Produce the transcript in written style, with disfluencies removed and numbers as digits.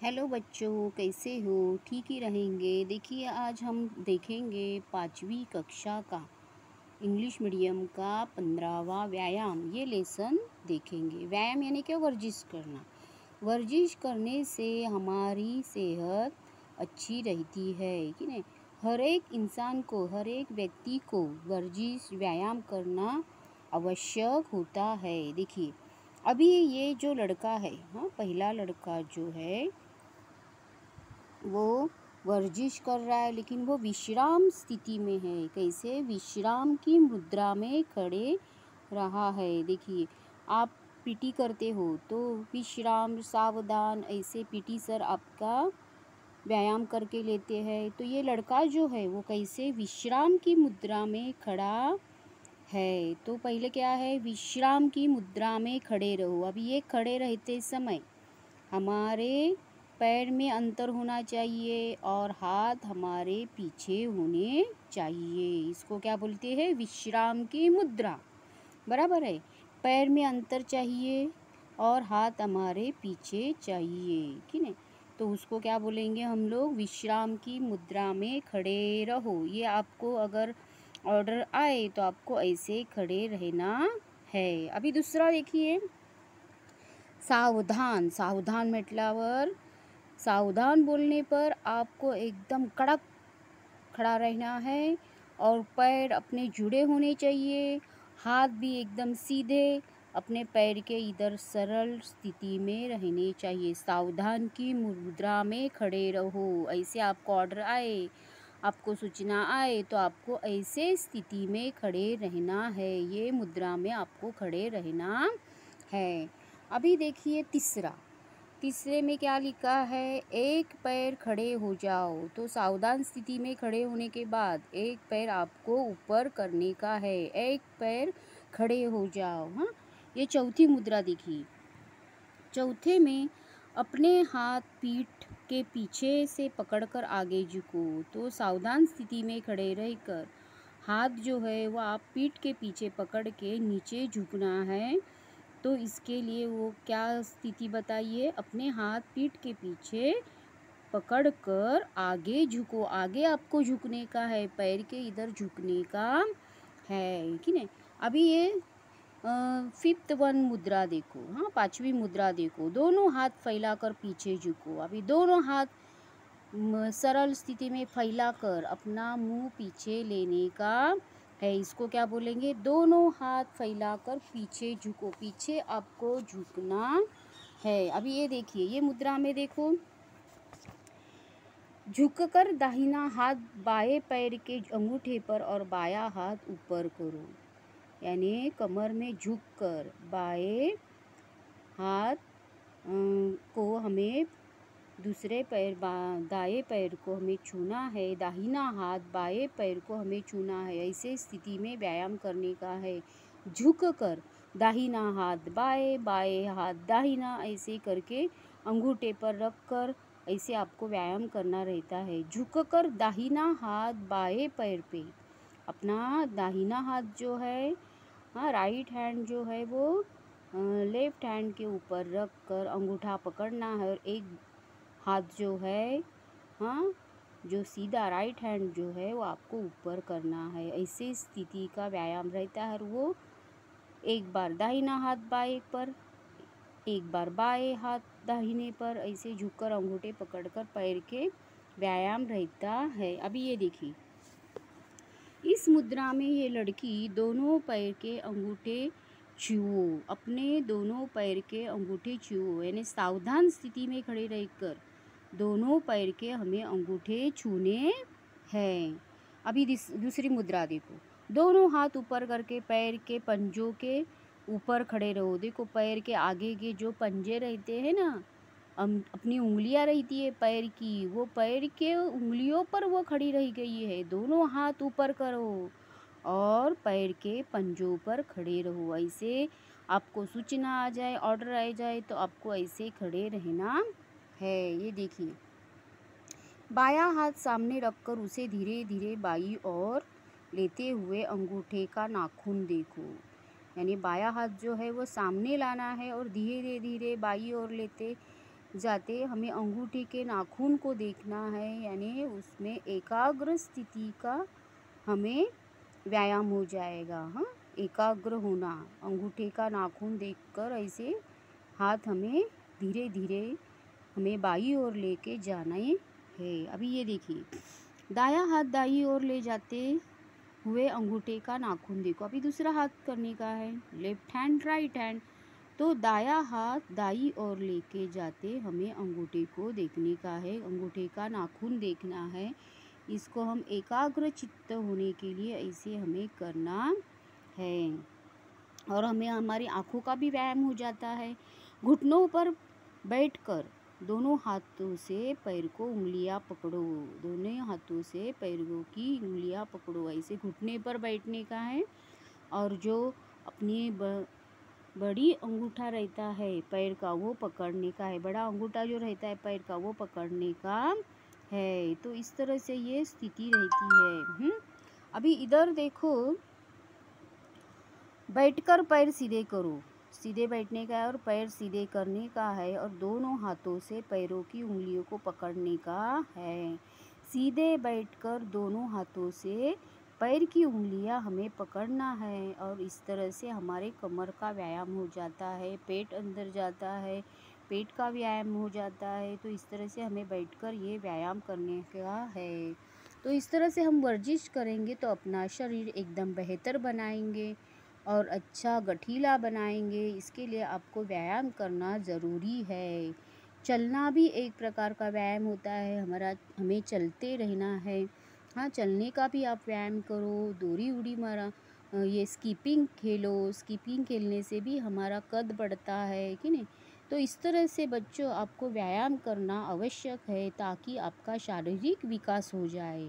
Hello बच्चों, कैसे हो? ठीक ही रहेंगे। देखिए, आज हम देखेंगे 5वीं कक्षा का इंग्लिश मीडियम का 15वां व्यायाम। ये लेसन देखेंगे। व्यायाम यानी क्या? वर्जिश करना। वर्जिश करने से हमारी सेहत अच्छी रहती है कि नहीं। हर एक इंसान को, हर एक व्यक्ति को वर्जिश व्यायाम करना आवश्यक होता है। देखिए, अभी ये जो लड़का है, हाँ, पहला लड़का जो है वो वर्जिश कर रहा है, लेकिन वो विश्राम स्थिति में है। कैसे? विश्राम की मुद्रा में खड़े रहा है। देखिए, आप पीटी करते हो तो विश्राम, सावधान, ऐसे पीटी सर आपका व्यायाम करके लेते हैं। तो ये लड़का जो है वो कैसे? विश्राम की मुद्रा में खड़ा है। तो पहले क्या है? विश्राम की मुद्रा में खड़े रहो। अभी ये खड़े रहते समय हमारे पैर में अंतर होना चाहिए और हाथ हमारे पीछे होने चाहिए। इसको क्या बोलते हैं? विश्राम की मुद्रा। बराबर है। पैर में अंतर चाहिए और हाथ हमारे पीछे चाहिए कि नहीं। तो उसको क्या बोलेंगे हम लोग? विश्राम की मुद्रा में खड़े रहो। ये आपको अगर ऑर्डर आए तो आपको ऐसे खड़े रहना है। अभी दूसरा देखिए, सावधान। सावधान म्हटल्यावर, सावधान बोलने पर आपको एकदम कड़क खड़ा रहना है और पैर अपने जुड़े होने चाहिए, हाथ भी एकदम सीधे अपने पैर के इधर सरल स्थिति में रहने चाहिए। सावधान की मुद्रा में खड़े रहो। ऐसे आपको ऑर्डर आए, आपको सूचना आए तो आपको ऐसे स्थिति में खड़े रहना है। ये मुद्रा में आपको खड़े रहना है। अभी देखिए तीसरे में क्या लिखा है? एक पैर खड़े हो जाओ। तो सावधान स्थिति में खड़े होने के बाद एक पैर आपको ऊपर करने का है। एक पैर खड़े हो जाओ। हाँ, ये चौथी मुद्रा देखिए। चौथे में अपने हाथ पीठ के पीछे से पकड़कर आगे झुको। तो सावधान स्थिति में खड़े रहकर हाथ जो है वो आप पीठ के पीछे पकड़ के नीचे झुकना है। तो इसके लिए वो क्या स्थिति बताइए? अपने हाथ पीठ के पीछे पकड़कर आगे झुको। आगे आपको झुकने का है, पैर के इधर झुकने का है कि नहीं। अभी ये 5th वन मुद्रा देखो। हाँ, 5वीं मुद्रा देखो। दोनों हाथ फैलाकर पीछे झुको। अभी दोनों हाथ सरल स्थिति में फैलाकर अपना मुंह पीछे लेने का है। इसको क्या बोलेंगे? दोनों हाथ फैलाकर पीछे झुको। पीछे आपको झुकना है। अभी ये देखिए, ये मुद्रा में देखो, झुककर दाहिना हाथ बाएं पैर के अंगूठे पर और बायां हाथ ऊपर करो। यानी कमर में झुककर बाएं हाथ को हमें दूसरे पैर दाएं पैर को हमें छूना है, दाहिना हाथ बाएं पैर को हमें छूना है। ऐसे स्थिति में व्यायाम करने का है। झुककर दाहिना हाथ बाएं, बाएं हाथ दाहिना, ऐसे करके अंगूठे पर रखकर ऐसे आपको व्यायाम करना रहता है। झुककर दाहिना हाथ बाएं पैर पे, अपना दाहिना हाथ जो है, हाँ, राइट हैंड जो है वो लेफ्ट हैंड के ऊपर रख कर अंगूठा पकड़ना है और एक हाथ जो है, हाँ, जो सीधा राइट हैंड जो है वो आपको ऊपर करना है। ऐसे स्थिति का व्यायाम रहता है। वो एक बार दाहिना हाथ बाएं पर, एक बार बाएं हाथ दाहिने पर, ऐसे झुककर अंगूठे पकड़कर पैर के व्यायाम रहता है। अभी ये देखिए, इस मुद्रा में ये लड़की दोनों पैर के अंगूठे छुओ। अपने दोनों पैर के अंगूठे छुओ, यानी सावधान स्थिति में खड़े रहकर दोनों पैर के हमें अंगूठे छूने हैं। अभी दूसरी मुद्रा देखो। दोनों हाथ ऊपर करके पैर के पंजों के ऊपर खड़े रहो। देखो, पैर के आगे के जो पंजे रहते हैं ना, अपनी उंगलियां रहती है पैर की, वो पैर के उंगलियों पर वो खड़ी रह गई है। दोनों हाथ ऊपर करो और पैर के पंजों पर खड़े रहो। ऐसे आपको सूचना आ जाए, ऑर्डर आ जाए तो आपको ऐसे खड़े रहना है। ये देखिए, बायां हाथ सामने रखकर उसे धीरे धीरे बाईं ओर लेते हुए अंगूठे का नाखून देखो। यानी बायां हाथ जो है वो सामने लाना है और धीरे धीरे बाईं ओर लेते जाते हमें अंगूठे के नाखून को देखना है, यानी उसमें एकाग्र स्थिति का हमें व्यायाम हो जाएगा। हाँ, एकाग्र होना, अंगूठे का नाखून देखकर ऐसे हाथ हमें धीरे धीरे हमें बाईं ओर लेके जाना है। अभी ये देखिए, दायां हाथ दाईं ओर ले जाते हुए अंगूठे का नाखून देखो। अभी दूसरा हाथ करने का है, लेफ्ट हैंड राइट हैंड। तो दायां हाथ दाईं ओर लेके जाते हमें अंगूठे को देखने का है, अंगूठे का नाखून देखना है। इसको हम एकाग्र चित्त होने के लिए ऐसे हमें करना है। और हमें हमारी आँखों का भी व्यायाम हो जाता है। घुटनों पर बैठकर दोनों हाथों से पैर को उंगलियां पकड़ो, दोनों हाथों से पैरों की उंगलियां पकड़ो। ऐसे घुटने पर बैठने का है। और जो अपनी बड़ी अंगूठा रहता है पैर का वो पकड़ने का है, बड़ा अंगूठा जो रहता है पैर का वो पकड़ने का है। तो इस तरह से ये स्थिति रहती है। अभी इधर देखो, बैठकर पैर सीधे करो, सीधे बैठने का है और पैर सीधे करने का है और दोनों हाथों से पैरों की उंगलियों को पकड़ने का है। सीधे बैठकर दोनों हाथों से पैर की उंगलियां हमें पकड़ना है और इस तरह से हमारे कमर का व्यायाम हो जाता है, पेट अंदर जाता है, पेट का व्यायाम हो जाता है। तो इस तरह से हमें बैठकर ये व्यायाम करने का है। तो इस तरह से हम वर्जिश करेंगे तो अपना शरीर एकदम बेहतर बनाएंगे और अच्छा गठीला बनाएंगे। इसके लिए आपको व्यायाम करना ज़रूरी है। चलना भी एक प्रकार का व्यायाम होता है, हमें चलते रहना है। हाँ, चलने का भी आप व्यायाम करो, दोरी उड़ी मारा, ये स्कीपिंग खेलो, स्कीपिंग खेलने से भी हमारा कद बढ़ता है कि नहीं। तो इस तरह से बच्चों आपको व्यायाम करना आवश्यक है ताकि आपका शारीरिक विकास हो जाए।